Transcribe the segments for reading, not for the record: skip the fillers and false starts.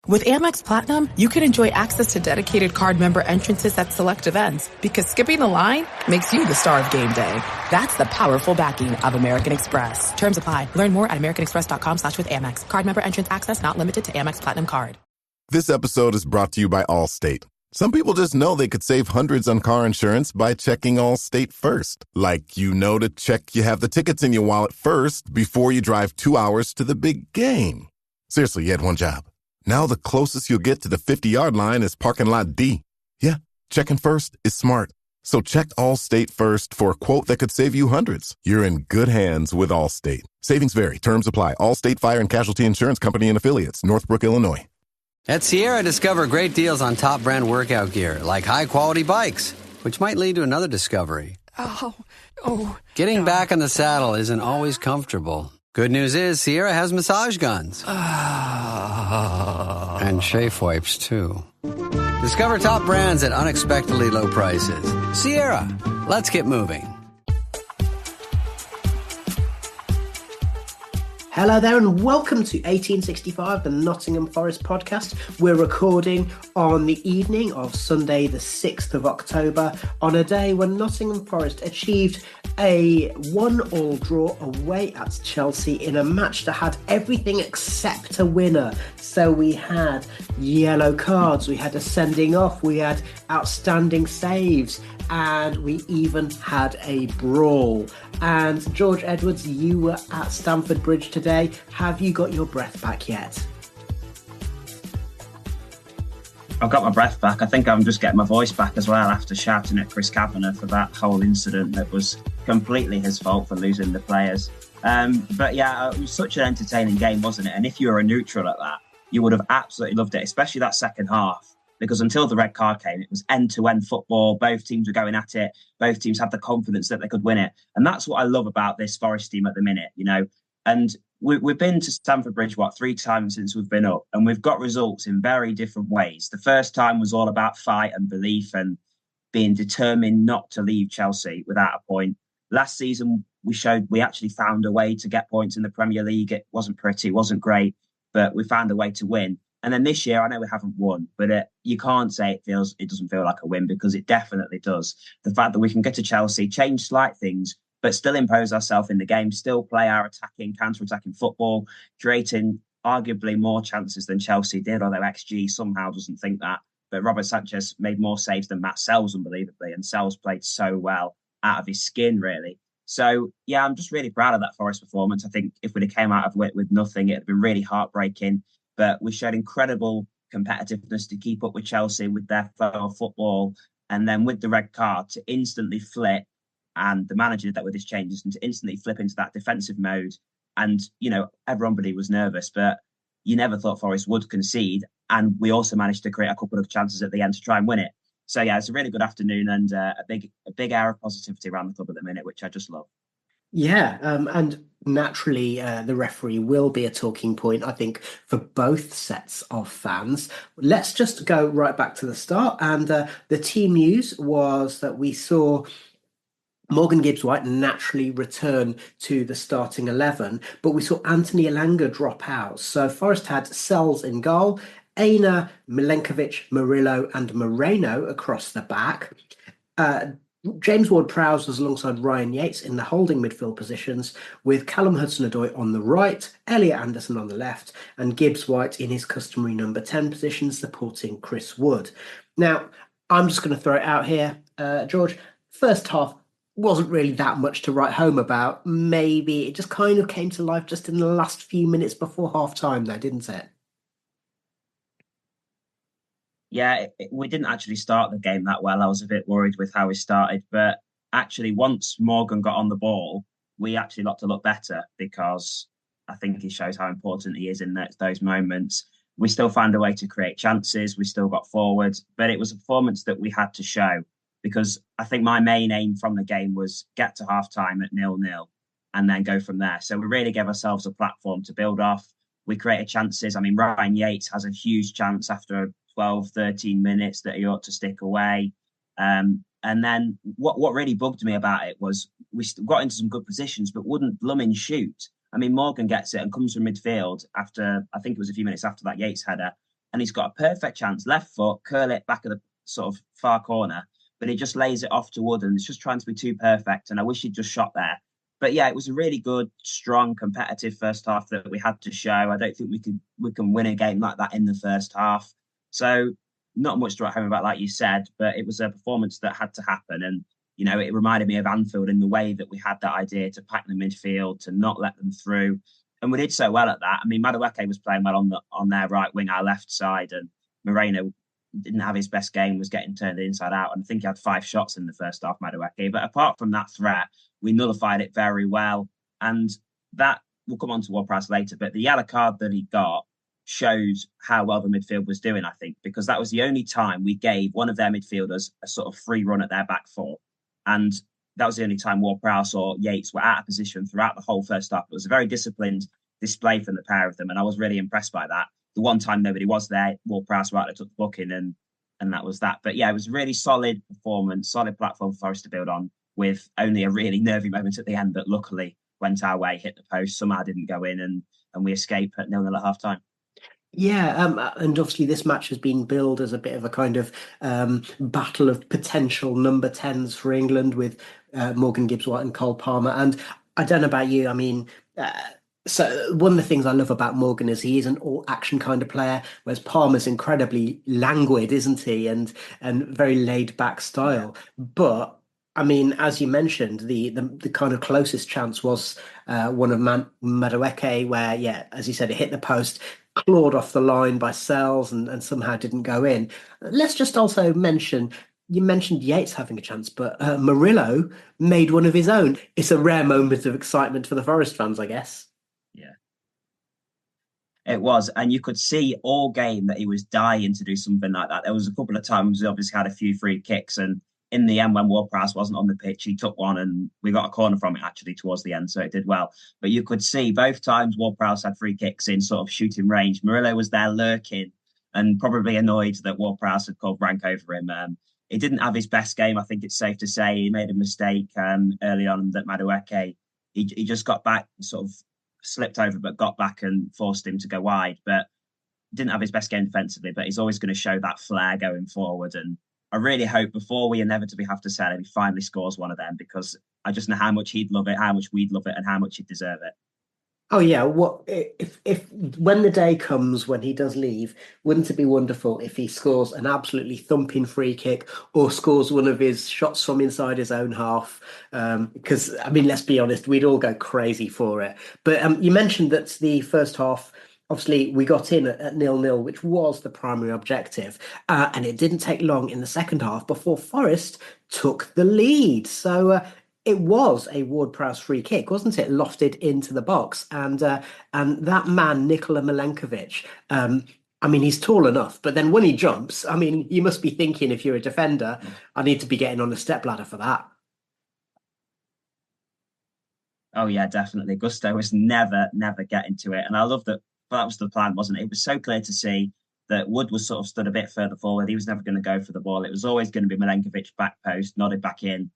With Amex Platinum, you can enjoy access to dedicated card member entrances at select events because skipping the line makes you the star of game day. That's the powerful backing of American Express. Terms apply. Learn more at americanexpress.com/withAmex. Card member entrance access not limited to Amex Platinum card. This episode is brought to you by Allstate. Some people just know they could save hundreds on car insurance by checking Allstate first. Like, you know, to check you have the tickets in your wallet first before you drive 2 hours to the big game. Seriously, you had one job. Now the closest you'll get to the 50-yard line is parking lot D. Yeah, checking first is smart. So check Allstate first for a quote that could save you hundreds. You're in good hands with Allstate. Savings vary. Terms apply. Allstate Fire and Casualty Insurance Company and Affiliates. Northbrook, Illinois. At Sierra, discover great deals on top brand workout gear, like high-quality bikes, which might lead to another discovery. Getting back in the saddle isn't always comfortable. Good news is Sierra has massage guns. And chafe wipes, too. Discover top brands at unexpectedly low prices. Sierra, let's get moving. Hello there and welcome to 1865, the Nottingham Forest podcast. We're recording on the evening of Sunday the 6th of October on a day when Nottingham Forest achieved a 1-1 draw away at Chelsea in a match that had everything except a winner. So we had yellow cards, we had a sending off, we had outstanding saves, and we even had a brawl. And George Edwards, you were at Stamford Bridge today. Have you got your breath back yet? I've got my breath back. I think I'm just getting my voice back as well after shouting at Chris Kavanagh for that whole incident that was completely his fault for losing the players. But yeah, it was such an entertaining game, wasn't it? And if you were a neutral at that, you would have absolutely loved it, especially that second half. Because until the red card came, it was end-to-end football. Both teams were going at it. Both teams had the confidence that they could win it. And that's what I love about this Forest team at the minute, you know. And we've been to Stamford Bridge, 3 times since we've been up. And we've got results in very different ways. The first time was all about fight and belief and being determined not to leave Chelsea without a point. Last season, we actually found a way to get points in the Premier League. It wasn't pretty, it wasn't great, but we found a way to win. And then this year, I know we haven't won, but you can't say it doesn't feel like a win, because it definitely does. The fact that we can get to Chelsea, change slight things, but still impose ourselves in the game, still play our counter-attacking football, creating arguably more chances than Chelsea did, although XG somehow doesn't think that. But Robert Sanchez made more saves than Matz Sels, unbelievably, and Sels played so well out of his skin, really. So, yeah, I'm just really proud of that Forest performance. I think if we'd have came out of it with nothing, it'd have been really heartbreaking. But we showed incredible competitiveness to keep up with Chelsea with their flow of football. And then with the red card, to instantly flip, and the manager did that with his changes, and to instantly flip into that defensive mode. And, you know, everybody was nervous, but you never thought Forest would concede. And we also managed to create a couple of chances at the end to try and win it. So, yeah, it's a really good afternoon and a big air of positivity around the club at the minute, which I just love. Yeah, and naturally, the referee will be a talking point, I think, for both sets of fans. Let's just go right back to the start. And the team news was that we saw Morgan Gibbs-White naturally return to the starting 11, but we saw Anthony Elanga drop out. So Forest had Sels in goal, Aina, Milenkovic, Murillo and Moreno across the back. James Ward-Prowse was alongside Ryan Yates in the holding midfield positions, with Callum Hudson-Odoi on the right, Elliot Anderson on the left, and Gibbs-White in his customary number 10 position, supporting Chris Wood. Now, I'm just going to throw it out here. George, first half wasn't really that much to write home about. Maybe it just kind of came to life just in the last few minutes before half-time though, didn't it? Yeah, we didn't actually start the game that well. I was a bit worried with how we started. But actually, once Morgan got on the ball, we actually got to look better, because I think he shows how important he is in those moments. We still found a way to create chances. We still got forward. But it was a performance that we had to show, because I think my main aim from the game was get to half-time at 0-0 and then go from there. So we really gave ourselves a platform to build off. We created chances. I mean, Ryan Yates has a huge chance after 12, 13 minutes that he ought to stick away. And then what really bugged me about it was we got into some good positions, but wouldn't blooming shoot. I mean, Morgan gets it and comes from midfield after, I think it was a few minutes after that Yates header, and he's got a perfect chance, left foot, curl it back at the sort of far corner, but he just lays it off to Wood, and it's just trying to be too perfect. And I wish he'd just shot there. But yeah, it was a really good, strong, competitive first half that we had to show. I don't think we can win a game like that in the first half. So not much to write home about, like you said, but it was a performance that had to happen. And, you know, it reminded me of Anfield in the way that we had that idea to pack the midfield, to not let them through. And we did so well at that. I mean, Madueke was playing well on their right wing, our left side, and Moreno didn't have his best game, was getting turned inside out. And I think he had 5 shots in the first half, Madueke. But apart from that threat, we nullified it very well. And that, we'll come on to Ward-Prowse later, but the yellow card that he got shows how well the midfield was doing, I think, because that was the only time we gave one of their midfielders a sort of free run at their back four. And that was the only time Ward-Prowse or Yates were out of position throughout the whole first half. It was a very disciplined display from the pair of them, and I was really impressed by that. The one time nobody was there, Ward-Prowse right took the booking, and that was that. But yeah, it was a really solid performance, solid platform for Forest to build on, with only a really nervy moment at the end that luckily went our way, hit the post, somehow didn't go in, and we escape at 0-0 at half time. Yeah, and obviously this match has been billed as a bit of a kind of battle of potential number 10s for England with Morgan Gibbs-White and Cole Palmer. And I don't know about you, I mean, so one of the things I love about Morgan is he is an all-action kind of player, whereas Palmer's incredibly languid, isn't he? And very laid-back style. But I mean, as you mentioned, the kind of closest chance was one of Madueke, where, yeah, as you said, it hit the post, clawed off the line by Sels, and somehow didn't go in. Let's just also mention, you mentioned Yates having a chance, but Murillo made one of his own. It's a rare moment of excitement for the Forest fans, I guess. Yeah, it was. And you could see all game that he was dying to do something like that. There was a couple of times he obviously had a few free kicks, and in the end, when Ward-Prowse wasn't on the pitch, he took one, and we got a corner from it actually towards the end, so it did well. But you could see both times Ward-Prowse had free kicks in sort of shooting range. Murillo was there lurking and probably annoyed that Ward-Prowse had called rank over him. He didn't have his best game, I think it's safe to say. He made a mistake early on that Madueke, he just got back, sort of slipped over, but got back and forced him to go wide. But didn't have his best game defensively, but he's always going to show that flair going forward. And I really hope before we inevitably have to sell him, he finally scores one of them, because I just know how much he'd love it, how much we'd love it, and how much he'd deserve it. Oh yeah, what if when the day comes when he does leave, wouldn't it be wonderful if he scores an absolutely thumping free kick or scores one of his shots from inside his own half? Because I mean, let's be honest, we'd all go crazy for it. But you mentioned that the first half, obviously, we got in at 0-0, which was the primary objective. And it didn't take long in the second half before Forest took the lead. So it was a Ward-Prowse free kick, wasn't it? Lofted into the box. And that man, Nikola Milenkovic, I mean, he's tall enough. But then when he jumps, I mean, you must be thinking, if you're a defender, I need to be getting on a stepladder for that. Oh, yeah, definitely. Gusto was never getting to it. And I love that. But that was the plan, wasn't it? It was so clear to see that Wood was sort of stood a bit further forward. He was never going to go for the ball. It was always going to be Milenkovic back post, nodded back in.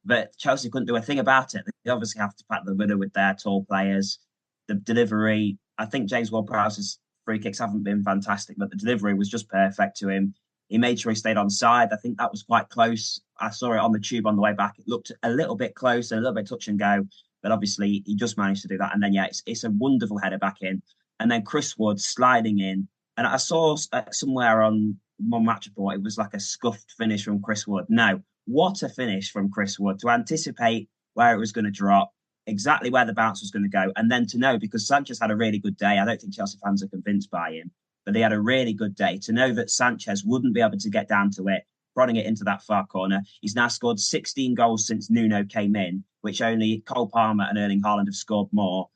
But Chelsea couldn't do a thing about it. They obviously have to pack the winner with their tall players. The delivery, I think James Ward-Prowse's free kicks haven't been fantastic, but the delivery was just perfect to him. He made sure he stayed on side. I think that was quite close. I saw it on the tube on the way back. It looked a little bit close, a little bit touch and go. But obviously, he just managed to do that. And then, yeah, it's a wonderful header back in. And then Chris Wood sliding in. And I saw somewhere on one match report, it was like a scuffed finish from Chris Wood. No, what a finish from Chris Wood, to anticipate where it was going to drop, exactly where the bounce was going to go. And then to know, because Sanchez had a really good day, I don't think Chelsea fans are convinced by him, but they had a really good day. To know that Sanchez wouldn't be able to get down to it, prodding it into that far corner. He's now scored 16 goals since Nuno came in, which only Cole Palmer and Erling Haaland have scored more.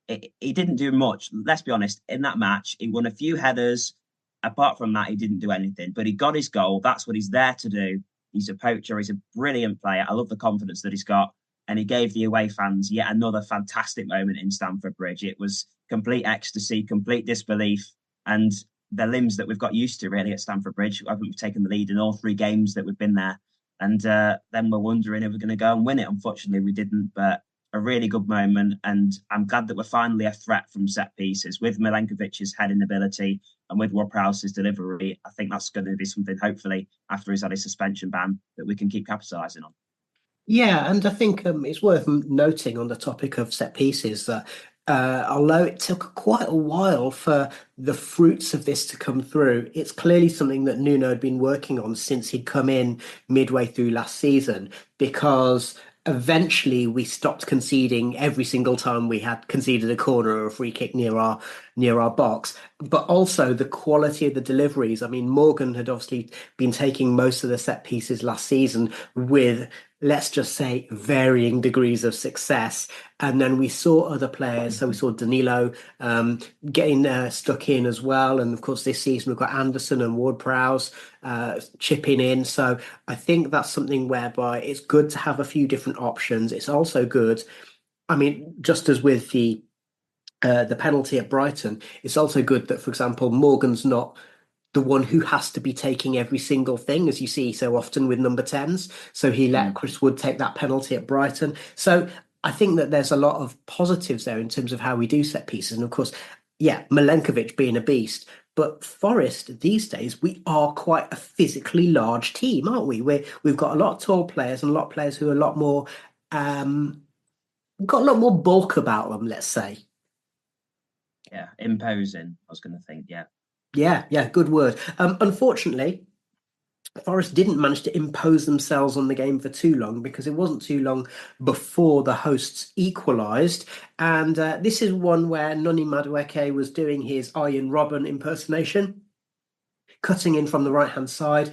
He didn't do much. Let's be honest, in that match, he won a few headers. Apart from that, he didn't do anything. But he got his goal. That's what he's there to do. He's a poacher. He's a brilliant player. I love the confidence that he's got. And he gave the away fans yet another fantastic moment in Stamford Bridge. It was complete ecstasy, complete disbelief, and the limbs that we've got used to, really, at Stamford Bridge. I think we've taken the lead in all 3 games that we've been there. And then we're wondering if we're going to go and win it. Unfortunately, we didn't. But a really good moment, and I'm glad that we're finally a threat from set pieces with Milenkovic's heading ability and with Ward-Prowse's delivery. I think that's going to be something, hopefully, after he's had his suspension ban, that we can keep capitalising on. Yeah, and I think it's worth noting on the topic of set pieces that although it took quite a while for the fruits of this to come through, it's clearly something that Nuno had been working on since he'd come in midway through last season, because eventually we stopped conceding every single time we had conceded a corner or a free kick near our box, but also the quality of the deliveries. I mean, Morgan had obviously been taking most of the set pieces last season with, let's just say, varying degrees of success. And then we saw other players. So we saw Danilo getting stuck in as well. And of course, this season we've got Anderson and Ward-Prowse chipping in. So I think that's something whereby it's good to have a few different options. It's also good. I mean, just as with the penalty at Brighton, it's also good that, for example, Morgan's not the one who has to be taking every single thing, as you see so often with number 10s. So he let Chris Wood take that penalty at Brighton. So I think that there's a lot of positives there in terms of how we do set pieces. And of course, yeah, Milenkovic being a beast. But Forest these days, we are quite a physically large team, aren't we? We've got a lot of tall players and a lot of players who are a lot more, got a lot more bulk about them, let's say. Yeah, imposing, I was going to think, yeah. Yeah, good word. Unfortunately, Forest didn't manage to impose themselves on the game for too long, because it wasn't too long before the hosts equalised. And this is one where Noni Madueke was doing his Arjen Robben impersonation, cutting in from the right-hand side.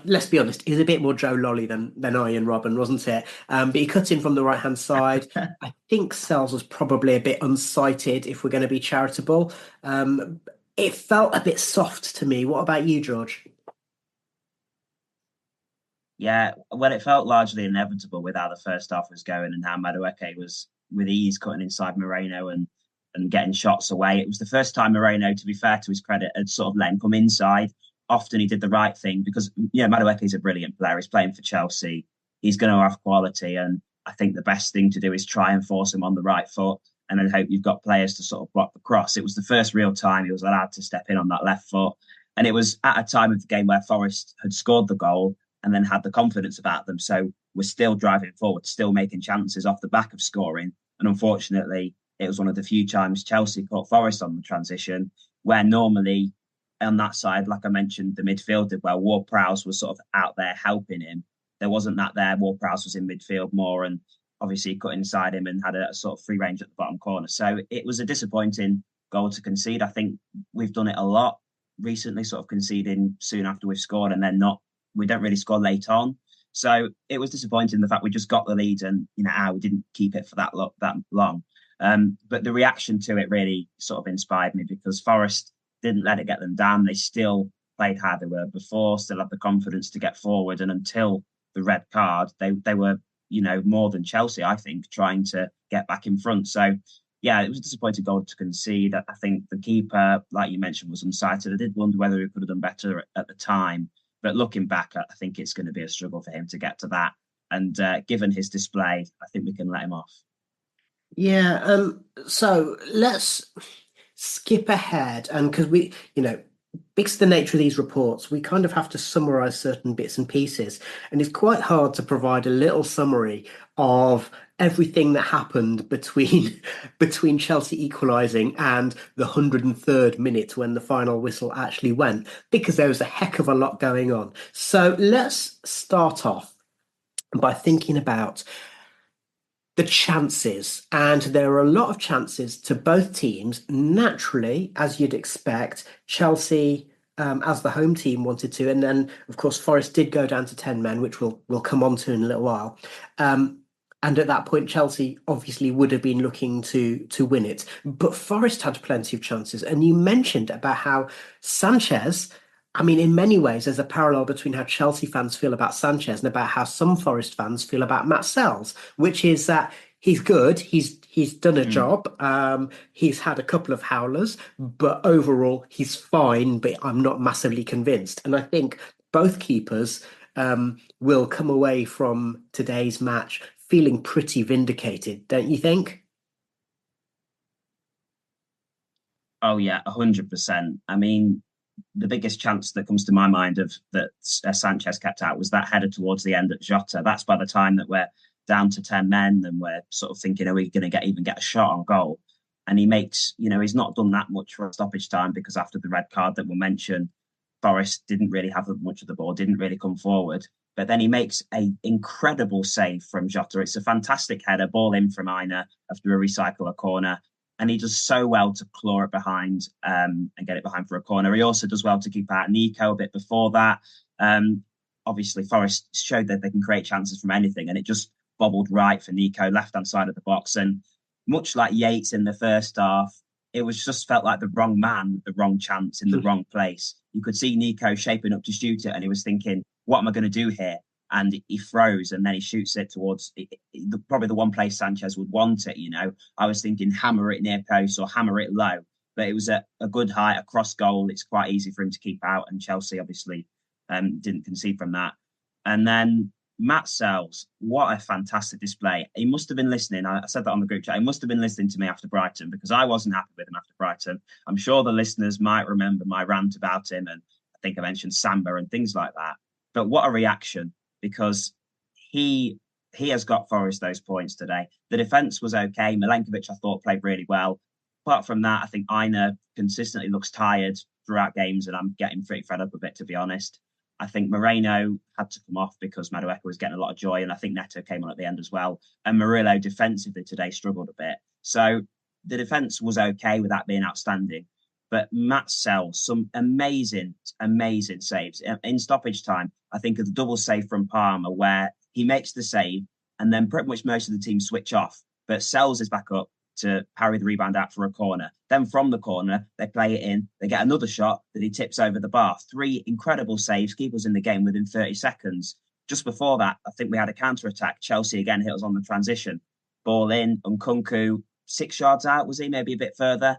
Let's be honest, he's a bit more Joe Lolly than Arjen Robben, wasn't it? But he cut in from the right-hand side. I think Sels was probably a bit unsighted, if we're going to be charitable. It felt a bit soft to me. What about you, George? Yeah, well, it felt largely inevitable with how the first half was going and how Madueke was with ease cutting inside Moreno and getting shots away. It was the first time Moreno, to be fair to his credit, had sort of let him come inside. Often he did the right thing because, Madueke is a brilliant player. He's playing for Chelsea. He's going to have quality. And I think the best thing to do is try and force him on the right foot and then hope you've got players to sort of block the cross. It was the first real time he was allowed to step in on that left foot. And it was at a time of the game where Forest had scored the goal and then had the confidence about them. So we're still driving forward, still making chances off the back of scoring. And unfortunately, it was one of the few times Chelsea caught Forest on the transition, where normally on that side, like I mentioned, the midfield did well. Ward-Prowse was sort of out there helping him. There wasn't that there. Ward-Prowse was in midfield more and obviously cut inside him and had a sort of free range at the bottom corner. So it was a disappointing goal to concede. I think we've done it a lot recently, sort of conceding soon after we've scored and then we don't really score late on. So it was disappointing the fact we just got the lead and, we didn't keep it for that long. But the reaction to it really sort of inspired me because Forest didn't let it get them down. They still played how they were before, still had the confidence to get forward. And until the red card, they were, more than Chelsea, I think, trying to get back in front. So, yeah, it was a disappointing goal to concede. I think the keeper, like you mentioned, was unsighted. I did wonder whether he could have done better at the time. But looking back, I think it's going to be a struggle for him to get to that. And given his display, I think we can let him off. Yeah, so let's skip ahead. And because because of the nature of these reports, we kind of have to summarize certain bits and pieces. And it's quite hard to provide a little summary of everything that happened between Chelsea equalising and the 103rd minute when the final whistle actually went, because there was a heck of a lot going on. So let's start off by thinking about the chances. And there are a lot of chances to both teams. Naturally, as you'd expect, Chelsea, as the home team, wanted to. And then, of course, Forest did go down to 10 men, which we'll come on to in a little while. And at that point, Chelsea obviously would have been looking to win it. But Forest had plenty of chances. And you mentioned about how Sanchez, I mean, in many ways, there's a parallel between how Chelsea fans feel about Sanchez and about how some Forest fans feel about Matz Sels, which is that he's good. He's done a job. He's had a couple of howlers, but overall he's fine, but I'm not massively convinced. And I think both keepers will come away from today's match feeling pretty vindicated, don't you think? Oh yeah, 100%. I mean, the biggest chance that comes to my mind of that Sanchez kept out was that header towards the end at Jota. That's by the time that we're down to 10 men and we're sort of thinking, are we going to get a shot on goal? And he makes, he's not done that much for stoppage time because after the red card that we mentioned, Forest didn't really have much of the ball, didn't really come forward. But then he makes an incredible save from Jota. It's a fantastic header, ball in from Aina after a recycle a corner. And he does so well to claw it behind and get it behind for a corner. He also does well to keep out Nico a bit before that. Obviously, Forest showed that they can create chances from anything, and it just bobbled right for Nico, left-hand side of the box. And much like Yates in the first half, it was just felt like the wrong man, the wrong chance in the wrong place. You could see Nico shaping up to shoot it, and he was thinking, what am I going to do here? And he throws and then he shoots it towards probably the one place Sanchez would want it. I was thinking hammer it near post or hammer it low, but it was a good height, a cross goal. It's quite easy for him to keep out, and Chelsea obviously didn't concede from that. And then Matz Sels, what a fantastic display. He must have been listening. I said that on the group chat. He must have been listening to me after Brighton because I wasn't happy with him after Brighton. I'm sure the listeners might remember my rant about him, and I think I mentioned Samba and things like that. But what a reaction, because he has got Forest those points today. The defence was okay. Milenkovic, I thought, played really well. Apart from that, I think Aina consistently looks tired throughout games, and I'm getting pretty fed up a bit, to be honest. I think Moreno had to come off because Madueke was getting a lot of joy, and I think Neto came on at the end as well. And Murillo defensively today struggled a bit. So the defence was okay with that being outstanding. But Matz Sels, some amazing, amazing saves. In stoppage time, I think of the double save from Palmer where he makes the save and then pretty much most of the team switch off. But Sels is back up to parry the rebound out for a corner. Then from the corner, they play it in. They get another shot that he tips over the bar. 3 incredible saves, keep us in the game within 30 seconds. Just before that, I think we had a counter-attack. Chelsea again hit us on the transition. Ball in, Nkunku, 6 yards out, was he? Maybe a bit further.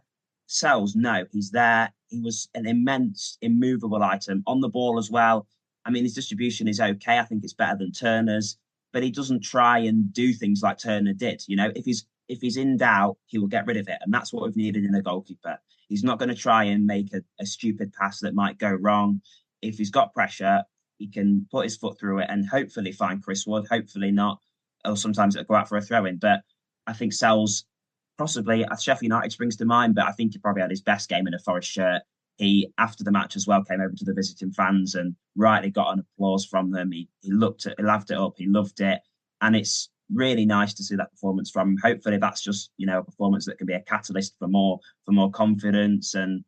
Sels, no, he's there. He was an immense, immovable item on the ball as well. I mean, his distribution is okay. I think it's better than Turner's, but he doesn't try and do things like Turner did. If he's in doubt, he will get rid of it, and that's what we've needed in a goalkeeper. He's not going to try and make a stupid pass that might go wrong. If he's got pressure, he can put his foot through it and hopefully find Chris Wood. Hopefully not, or sometimes it'll go out for a throw-in. But I think Sels, possibly, Sheffield United springs to mind, but I think he probably had his best game in a Forest shirt. He, after the match as well, came over to the visiting fans and rightly got an applause from them. He laughed it up, he loved it. And it's really nice to see that performance from him. Hopefully that's just, a performance that can be a catalyst for more confidence and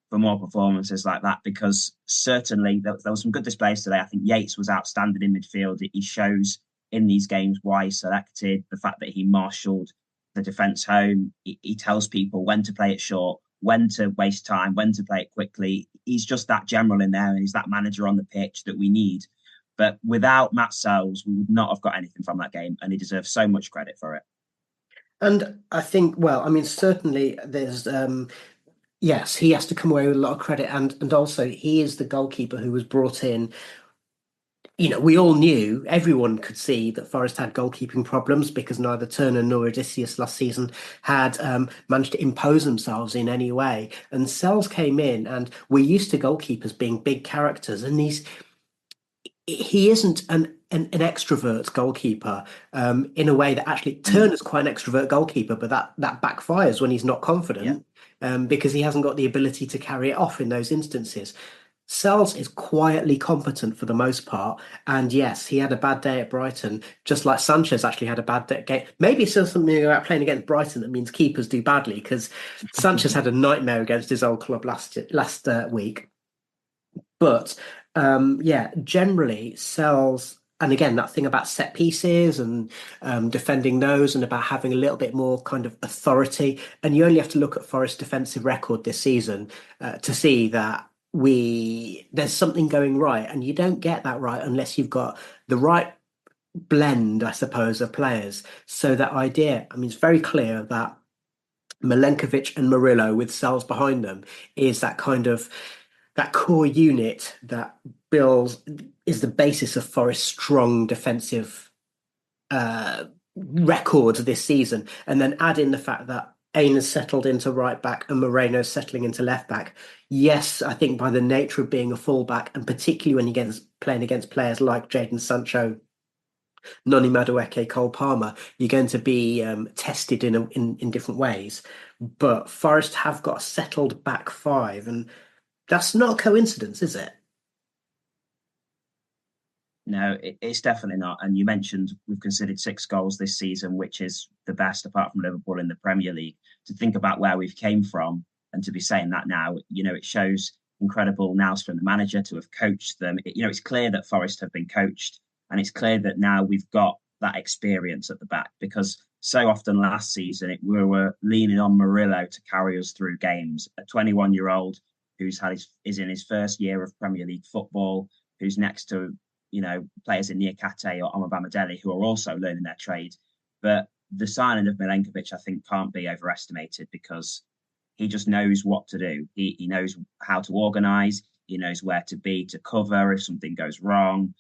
for more performances like that, because certainly there was some good displays today. I think Yates was outstanding in midfield. He shows in these games why he's selected, the fact that he marshalled the defence home. He tells people when to play it short, when to waste time, when to play it quickly. He's just that general in there, and he's that manager on the pitch that we need. But without Matz Sels, we would not have got anything from that game, and he deserves so much credit for it. And I think, certainly there's, yes, he has to come away with a lot of credit. And also he is the goalkeeper who was brought in. We all knew, everyone could see that Forest had goalkeeping problems because neither Turner nor Odysseus last season had managed to impose themselves in any way. And Sels came in, and we're used to goalkeepers being big characters, and he isn't an extrovert goalkeeper in a way that actually Turner's quite an extrovert goalkeeper, but that backfires when he's not confident because he hasn't got the ability to carry it off in those instances. Sels is quietly competent for the most part, and yes, he had a bad day at Brighton, just like Sanchez actually had a bad day game. Maybe it's still something about playing against Brighton that means keepers do badly, because Sanchez had a nightmare against his old club last week. But generally Sels, and again, that thing about set pieces and defending those, and about having a little bit more kind of authority. And you only have to look at Forest's defensive record this season to see that there's something going right, and you don't get that right unless you've got the right blend, I suppose, of players. So that idea, it's very clear that Milenkovic and Murillo with Sels behind them is that kind of that core unit that is the basis of Forest's strong defensive record this season, and then add in the fact that Ain has settled into right back and Moreno's settling into left back. Yes, I think by the nature of being a fullback, and particularly when you're playing against players like Jadon Sancho, Noni Madueke, Cole Palmer, you're going to be tested in different ways. But Forest have got a settled back five, and that's not a coincidence, is it? No, it's definitely not. And you mentioned we've conceded 6 goals this season, which is the best apart from Liverpool in the Premier League. To think about where we've came from and to be saying that now, it shows incredible nous from the manager to have coached them. It's clear that Forest have been coached, and it's clear that now we've got that experience at the back, because so often last season we were leaning on Murillo to carry us through games. A 21-year-old who's is in his first year of Premier League football, who's next to players in Niakate or Omobamidele who are also learning their trade. But the signing of Milenkovic, I think, can't be overestimated, because he just knows what to do. He knows how to organise. He knows where to be to cover if something goes wrong,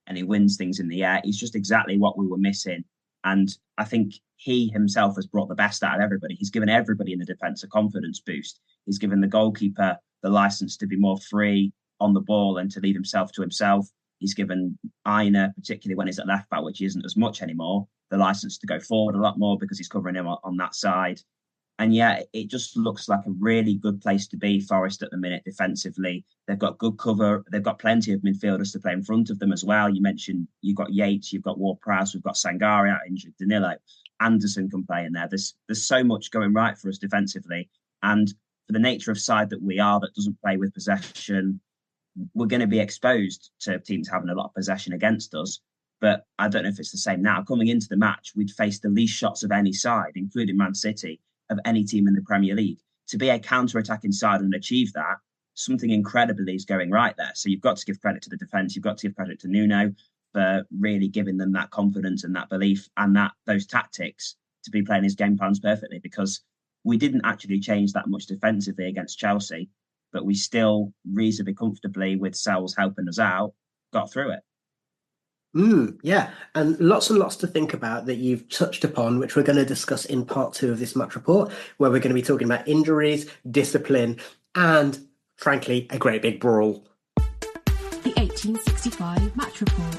and he wins things in the air. He's just exactly what we were missing. And I think he himself has brought the best out of everybody. He's given everybody in the defence a confidence boost. He's given the goalkeeper the licence to be more free on the ball and to lead himself to himself. He's given Aina, particularly when he's at left back, which he isn't as much anymore, the licence to go forward a lot more because he's covering him on that side. And yeah, it just looks like a really good place to be, Forest, at the minute defensively. They've got good cover. They've got plenty of midfielders to play in front of them as well. You mentioned you've got Yates, you've got Ward-Prowse, we've got Sangare out injured, Danilo, Anderson can play in there. There's so much going right for us defensively. And for the nature of side that we are, that doesn't play with possession, we're going to be exposed to teams having a lot of possession against us. But I don't know if it's the same now. Coming into the match, we'd faced the least shots of any side, including Man City, of any team in the Premier League. To be a counter-attacking side and achieve that, something incredibly is going right there. So you've got to give credit to the defence. You've got to give credit to Nuno for really giving them that confidence and that belief and those tactics to be playing his game plans perfectly, because we didn't actually change that much defensively against Chelsea, but we still reasonably comfortably, with Sels helping us out, got through it. Yeah, and lots to think about that you've touched upon, which we're going to discuss in part 2 of this match report, where we're going to be talking about injuries, discipline, and, frankly, a great big brawl. The 1865 match report.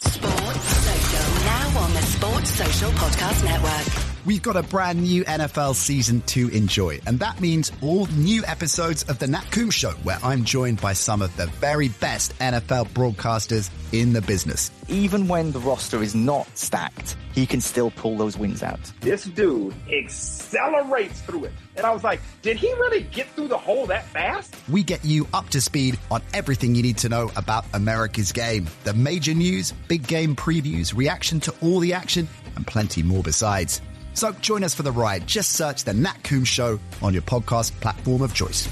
Sports Social, now on the Sports Social Podcast Network. We've got a brand new NFL season to enjoy, and that means all new episodes of The Nat Coombs Show, where I'm joined by some of the very best NFL broadcasters in the business. Even when the roster is not stacked, he can still pull those wins out. This dude accelerates through it. And I was like, did he really get through the hole that fast? We get you up to speed on everything you need to know about America's game. The major news, big game previews, reaction to all the action, and plenty more besides. So join us for the ride. Just search The Nat Coombs Show on your podcast platform of choice.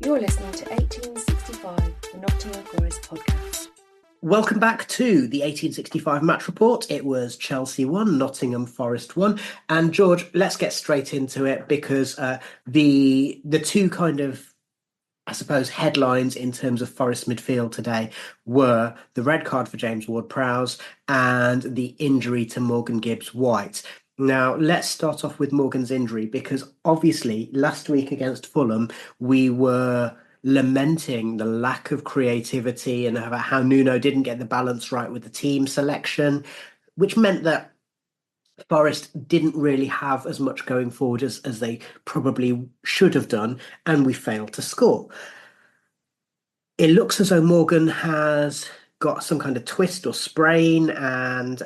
You're listening to 1865, the Nottingham Forest podcast. Welcome back to the 1865 match report. It was Chelsea 1, Nottingham Forest 1. And George, let's get straight into it, because the two kind of, I suppose, headlines in terms of Forest midfield today were the red card for James Ward-Prowse and the injury to Morgan Gibbs-White. Now, let's start off with Morgan's injury, because obviously last week against Fulham, we were lamenting the lack of creativity and about how Nuno didn't get the balance right with the team selection, which meant that Forest didn't really have as much going forward as they probably should have done, and we failed to score. It looks as though Morgan has got some kind of twist or sprain, and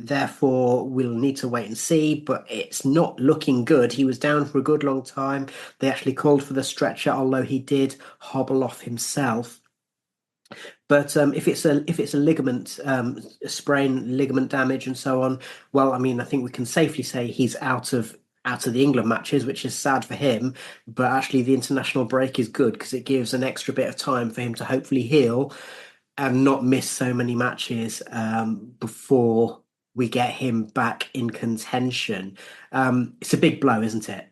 therefore we'll need to wait and see, but it's not looking good. He was down for a good long time. They actually called for the stretcher, although he did hobble off himself. But if it's a ligament sprain, ligament damage, and so on, well, I mean, I think we can safely say he's out of the England matches, which is sad for him. But actually, the international break is good, because it gives an extra bit of time for him to hopefully heal and not miss so many matches before we get him back in contention. It's a big blow, isn't it?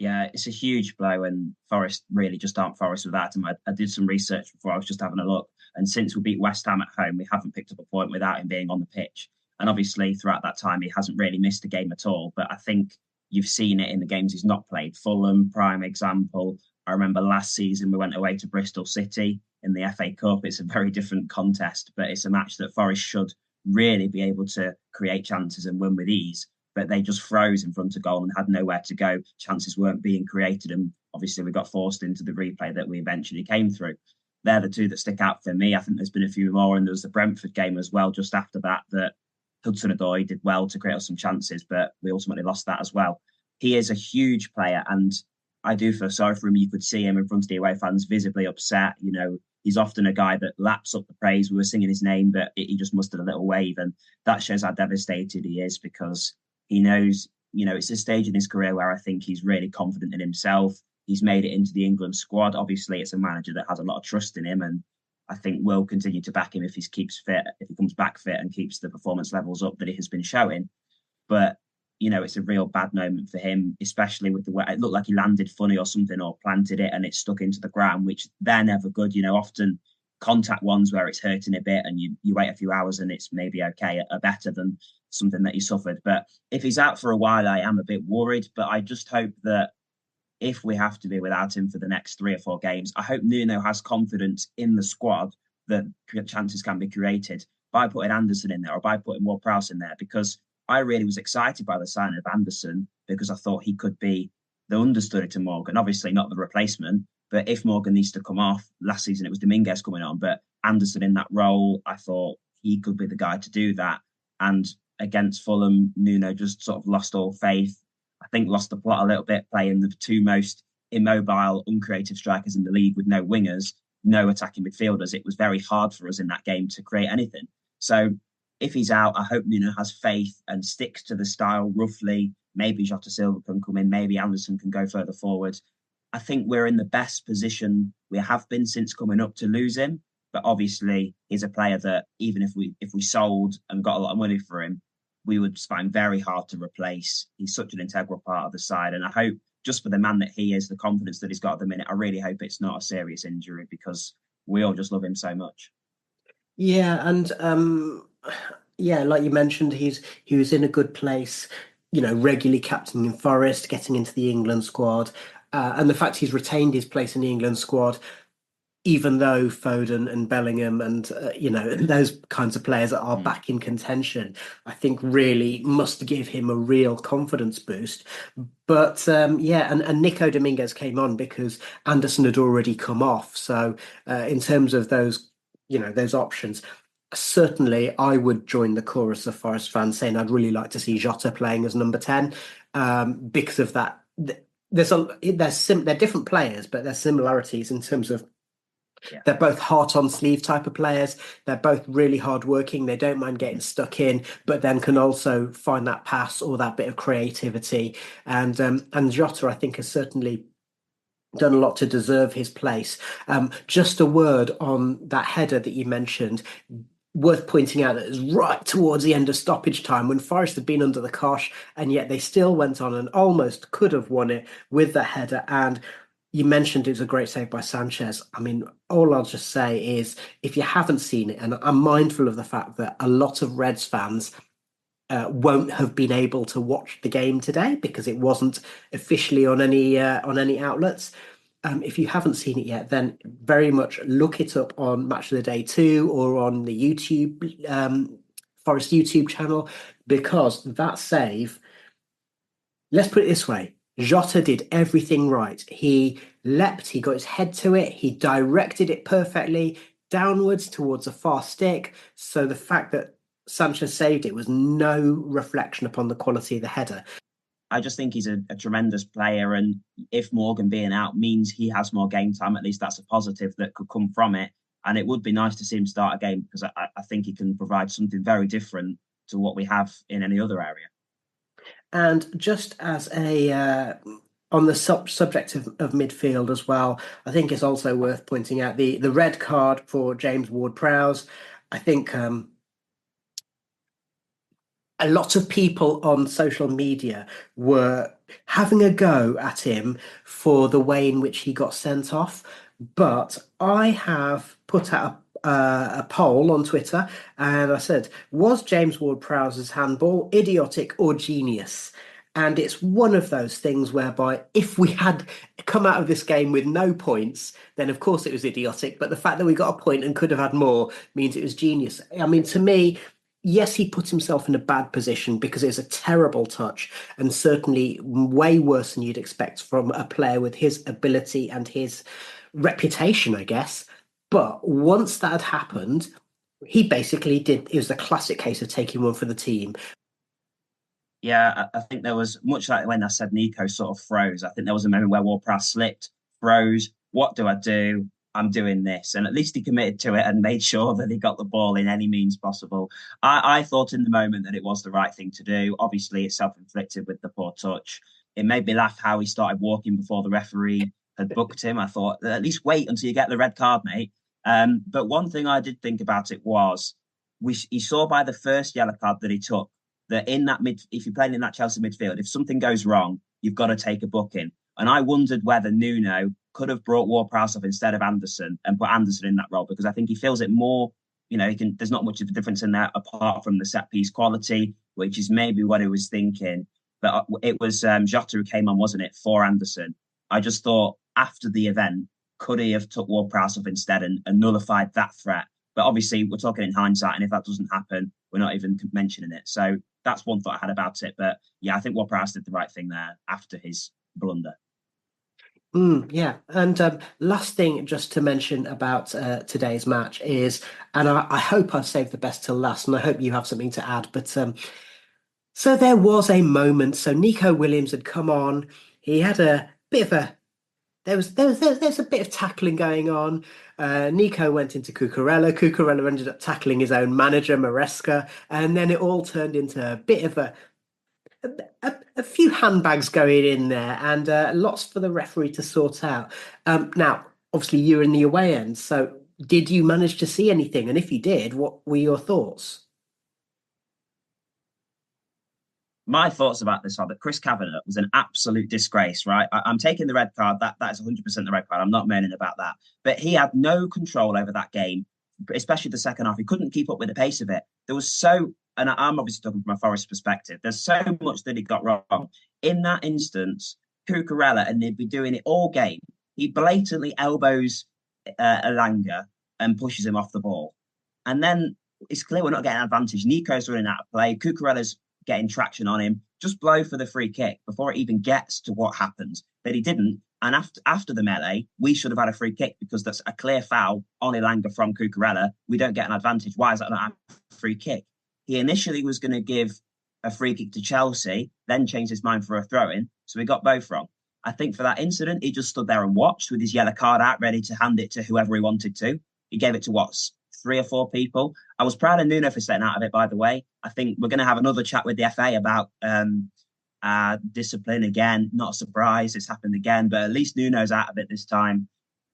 Yeah, it's a huge blow, and Forest really just aren't Forest without him. I did some research before. I was just having a look, and since we beat West Ham at home, we haven't picked up a point without him being on the pitch. And obviously, throughout that time, he hasn't really missed a game at all. But I think you've seen it in the games he's not played. Fulham, prime example. I remember last season we went away to Bristol City in the FA Cup. It's a very different contest, but it's a match that Forest should really be able to create chances and win with ease. But they just froze in front of goal and had nowhere to go. Chances weren't being created. And obviously, we got forced into the replay that we eventually came through. They're the two that stick out for me. I think there's been a few more. And there was the Brentford game as well, just after that Hudson-Odoi did well to create us some chances, but we ultimately lost that as well. He is a huge player, and I do feel sorry for him. You could see him in front of the away fans visibly upset. He's often a guy that laps up the praise. We were singing his name, but he just mustered a little wave. And that shows how devastated he is, because he knows, it's a stage in his career where I think he's really confident in himself. He's made it into the England squad. Obviously, it's a manager that has a lot of trust in him, and I think we'll continue to back him if he keeps fit, if he comes back fit and keeps the performance levels up that he has been showing. But, it's a real bad moment for him, especially with the way it looked like he landed funny or something, or planted it and it stuck into the ground, which they're never good. Often contact ones where it's hurting a bit and you wait a few hours and it's maybe okay, are better than something that he suffered. But if he's out for a while, I am a bit worried, but I just hope that if we have to be without him for the next 3 or 4 games, I hope Nuno has confidence in the squad that chances can be created by putting Anderson in there or by putting Ward-Prowse in there, because I really was excited by the signing of Anderson, because I thought he could be the understudy to Morgan, obviously not the replacement. But if Morgan needs to come off, last season it was Dominguez coming on, but Anderson in that role, I thought he could be the guy to do that. And against Fulham, Nuno just sort of lost all faith. I think lost the plot a little bit, playing the two most immobile, uncreative strikers in the league with no wingers, no attacking midfielders. It was very hard for us in that game to create anything. So if he's out, I hope Nuno has faith and sticks to the style roughly. Maybe Jota Silva can come in, maybe Anderson can go further forward. I think we're in the best position we have been since coming up to lose him. But obviously, he's a player that even if we sold and got a lot of money for him, we would find very hard to replace. He's such an integral part of the side. And I hope, just for the man that he is, the confidence that he's got at the minute, I really hope it's not a serious injury, because we all just love him so much. Yeah, and like you mentioned, he was in a good place, regularly captaining Forest, getting into the England squad. And the fact he's retained his place in the England squad, even though Foden and Bellingham and, those kinds of players are back in contention, I think really must give him a real confidence boost. But and Nico Dominguez came on because Anderson had already come off. So in terms of those, those options, certainly I would join the chorus of Forest fans saying I'd really like to see Jota playing as number 10 because of that. They're different players, but there's similarities in terms of they're both heart on sleeve type of players. They're both really hardworking. They don't mind getting stuck in, but then can also find that pass or that bit of creativity. And Jota, I think, has certainly done a lot to deserve his place. Just a word on that header that you mentioned. Worth pointing out that it was right towards the end of stoppage time when Forest had been under the cosh, and yet they still went on and almost could have won it with the header. And you mentioned it was a great save by Sanchez. I mean, all I'll just say is, if you haven't seen it, and I'm mindful of the fact that a lot of Reds fans won't have been able to watch the game today because it wasn't officially on any outlets. If you haven't seen it yet, then very much look it up on Match of the Day 2 or on the YouTube Forest YouTube channel, because that save, let's put it this way, Jota did everything right. He leapt, he got his head to it, he directed it perfectly downwards towards a far stick. So the fact that Sanchez saved it was no reflection upon the quality of the header. I just think he's a tremendous player, and if Morgan being out means he has more game time, at least that's a positive that could come from it. And it would be nice to see him start a game, because I think he can provide something very different to what we have in any other area. And just as on the subject of midfield as well, I think it's also worth pointing out the red card for James Ward-Prowse. I think a lot of people on social media were having a go at him for the way in which he got sent off. But I have put out a poll on Twitter and I said, was James Ward-Prowse's handball idiotic or genius? And it's one of those things whereby if we had come out of this game with no points, then of course it was idiotic. But the fact that we got a point and could have had more means it was genius. I mean, to me, yes, he put himself in a bad position because it was a terrible touch and certainly way worse than you'd expect from a player with his ability and his reputation, I guess. But once that had happened, he basically did. It was a classic case of taking one for the team. Yeah, I think there was, much like when I said Nico sort of froze, I think there was a moment where Ward-Prowse slipped, froze. What do I do? I'm doing this. And at least he committed to it and made sure that he got the ball in any means possible. I thought in the moment that it was the right thing to do. Obviously, it's self-inflicted with the poor touch. It made me laugh how he started walking before the referee had booked him. I thought, at least wait until you get the red card, mate. But one thing I did think about it was, he saw by the first yellow card that he took, that in that if you're playing in that Chelsea midfield, if something goes wrong, you've got to take a booking. And I wondered whether Nuno could have brought Ward-Prowse off instead of Anderson and put Anderson in that role, because I think he feels it more. There's not much of a difference in there apart from the set piece quality, which is maybe what he was thinking. But it was Jota who came on, wasn't it, for Anderson? I just thought after the event, could he have took Ward-Prowse off instead and nullified that threat? But obviously, we're talking in hindsight, and if that doesn't happen, we're not even mentioning it. So that's one thought I had about it. But yeah, I think Ward-Prowse did the right thing there after his blunder. Yeah. And last thing just to mention about today's match is, and I hope I've saved the best till last, and I hope you have something to add, but so there was a moment. So Nico Williams had come on. He had a bit of a there's a bit of tackling going on. Nico went into Cucurella. Cucurella ended up tackling his own manager, Maresca, and then it all turned into a bit of a few handbags going in there, and lots for the referee to sort out. Now, obviously, you're in the away end, so did you manage to see anything? And if you did, what were your thoughts? My thoughts about this are that Chris Kavanagh was an absolute disgrace, right? I'm taking the red card. That is 100% the red card. I'm not moaning about that. But he had no control over that game, especially the second half. He couldn't keep up with the pace of it. There was and I'm obviously talking from a Forest perspective, there's so much that he got wrong. In that instance, Cucurella, and they'd be doing it all game, he blatantly elbows Elanga and pushes him off the ball. And then it's clear we're not getting an advantage. Nico's running out of play. Cucurella's getting traction on him. Just blow for the free kick before it even gets to what happens. But he didn't. And after the melee, we should have had a free kick because that's a clear foul on Elanga from Cucurella. We don't get an advantage. Why is that not a free kick? He initially was going to give a free kick to Chelsea, then changed his mind for a throw-in. So we got both wrong. I think for that incident, he just stood there and watched with his yellow card out, ready to hand it to whoever he wanted to. He gave it to 3 or 4 people. I was proud of Nuno for staying out of it, by the way. I think we're going to have another chat with the FA about discipline again. Not a surprise, it's happened again, but at least Nuno's out of it this time.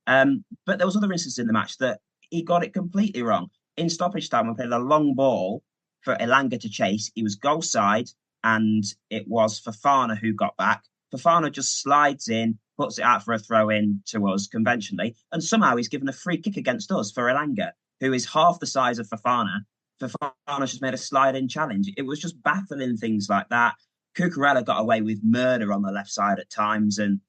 But there was other instances in the match that he got it completely wrong. In stoppage time, we played a long ball for Elanga to chase. He was goal side, and it was Fofana who got back. Fofana just slides in, puts it out for a throw-in to us conventionally, and somehow he's given a free kick against us for Elanga, who is half the size of Fofana. Fofana's just made a slide-in challenge. It was just baffling things like that. Cucurella got away with murder on the left side at times, and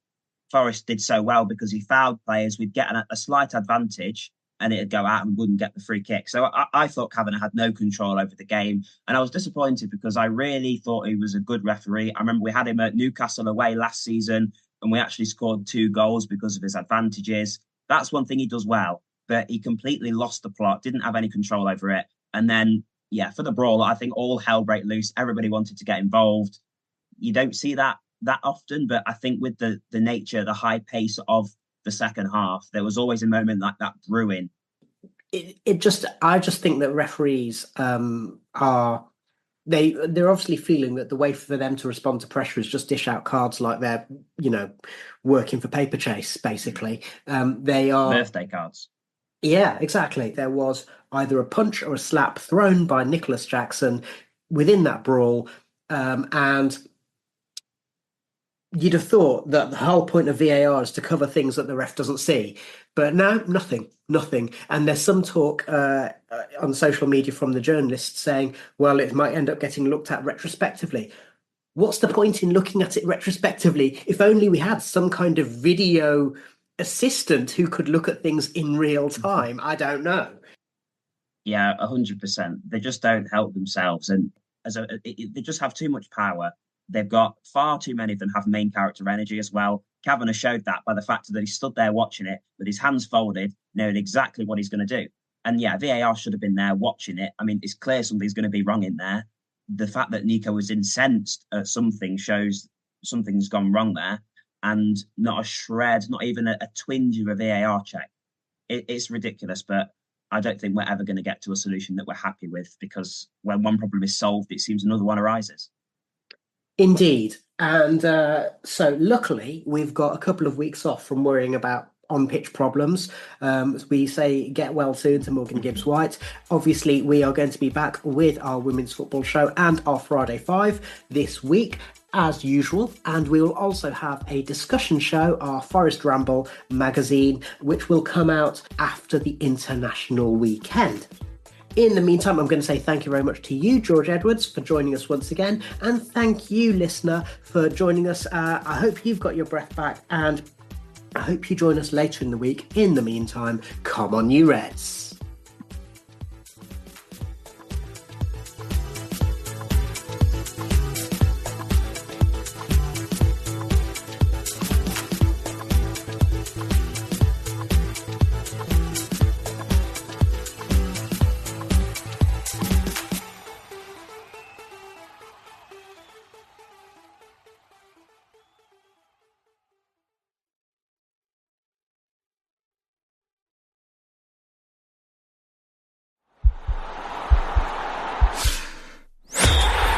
Forest did so well because he fouled players. We'd get a slight advantage, and it'd go out and wouldn't get the free kick. So I thought Kavanagh had no control over the game. And I was disappointed because I really thought he was a good referee. I remember we had him at Newcastle away last season, and we actually scored 2 goals because of his advantages. That's one thing he does well, but he completely lost the plot, didn't have any control over it. And then, yeah, for the brawl, I think all hell broke loose. Everybody wanted to get involved. You don't see that often, but I think with the nature, the high pace of the second half, there was always a moment like that brewing. I just think that referees they're obviously feeling that the way for them to respond to pressure is just dish out cards like they're working for Paper Chase, basically. They are birthday cards. Yeah, exactly. There was either a punch or a slap thrown by Nicholas Jackson within that brawl, and You'd have thought that the whole point of VAR is to cover things that the ref doesn't see. But no, nothing. And there's some talk on social media from the journalists saying, well, it might end up getting looked at retrospectively. What's the point in looking at it retrospectively if only we had some kind of video assistant who could look at things in real time? I don't know. Yeah, 100%. They just don't help themselves. And they just have too much power. They've got far too many of them have main character energy as well. Kavanagh showed that by the fact that he stood there watching it with his hands folded, knowing exactly what he's going to do. And yeah, VAR should have been there watching it. I mean, it's clear something's going to be wrong in there. The fact that Nico was incensed at something shows something's gone wrong there. And not a shred, not even a twinge of a VAR check. It's ridiculous, but I don't think we're ever going to get to a solution that we're happy with, because when one problem is solved, it seems another one arises. Indeed. And so luckily, we've got a couple of weeks off from worrying about on-pitch problems. We say get well soon to Morgan Gibbs-White. Obviously, we are going to be back with our women's football show and our Friday Five this week, as usual. And we will also have a discussion show, our Forest Ramble magazine, which will come out after the international weekend. In the meantime, I'm going to say thank you very much to you, George Edwards, for joining us once again. And thank you, listener, for joining us. I hope you've got your breath back, and I hope you join us later in the week. In the meantime, come on, you Reds.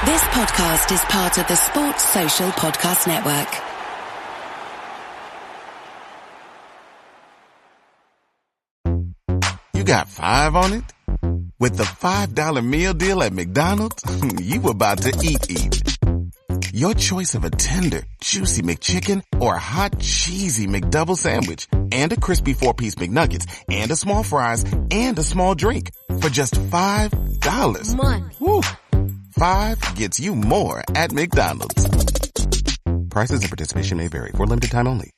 This podcast is part of the Sports Social Podcast Network. You got 5 on it? With the $5 meal deal at McDonald's, you about to eat. Your choice of a tender, juicy McChicken or a hot, cheesy McDouble sandwich and a crispy 4-piece McNuggets and a small fries and a small drink for just $5. Money. Woo! 5 gets you more at McDonald's. Prices and participation may vary for limited time only.